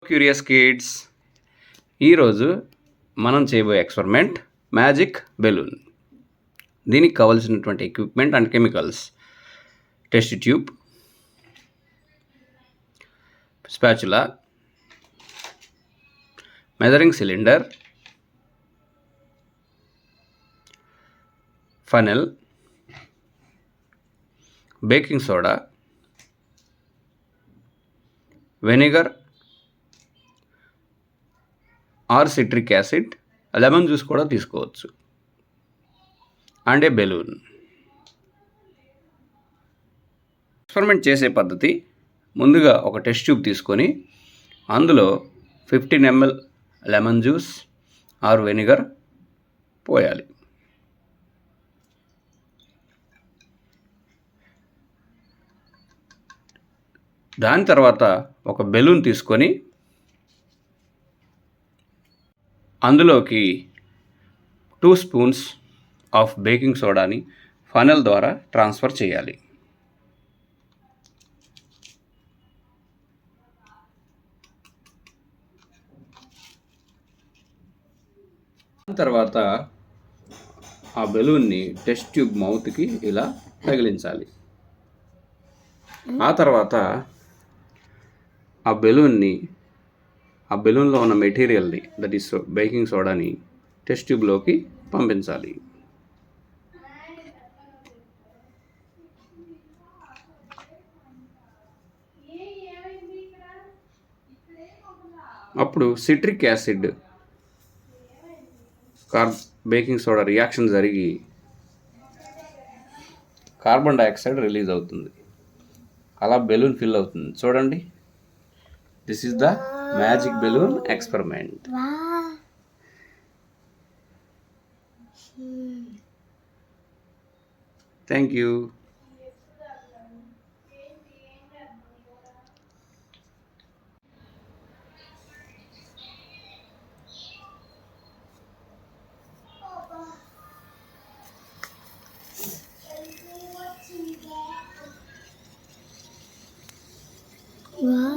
Curious kids, ఈరోజు మనం చేయబోయే ఎక్స్పెరిమెంట్ మ్యాజిక్ బెలూన్. దీనికి కావాల్సినటువంటి equipment and chemicals: test tube, spatula, measuring cylinder, funnel, baking soda, vinegar or citric acid, lemon juice కూడా తీసుకోవచ్చు, and A balloon. Experiment చేసే పద్ధతి: ముందుగా ఒక టెస్ట్ ట్యూబ్ తీసుకొని అందులో 15 ml lemon juice or vinegar పోయాలి. దాని తర్వాత ఒక బెలూన్ తీసుకొని అందులోకి 2 స్పూన్స్ ఆఫ్ బేకింగ్ సోడాని ఫనెల్ ద్వారా ట్రాన్స్ఫర్ చేయాలి. తర్వాత ఆ బెలూన్ని టెస్ట్ ట్యూబ్ మౌత్కి ఇలా తగిలించాలి. ఆ తర్వాత ఆ బెలూన్లో ఉన్న మెటీరియల్ని, దట్ ఈస్ బేకింగ్ సోడాని, టెస్ట్ ట్యూబ్లోకి పంపించాలి. అప్పుడు citric acid baking soda reaction జరిగి కార్బన్ డైఆక్సైడ్ రిలీజ్ అవుతుంది. అలా బెలూన్ ఫిల్ అవుతుంది. చూడండి, this is the magic balloon experiment. Thank you. Wow.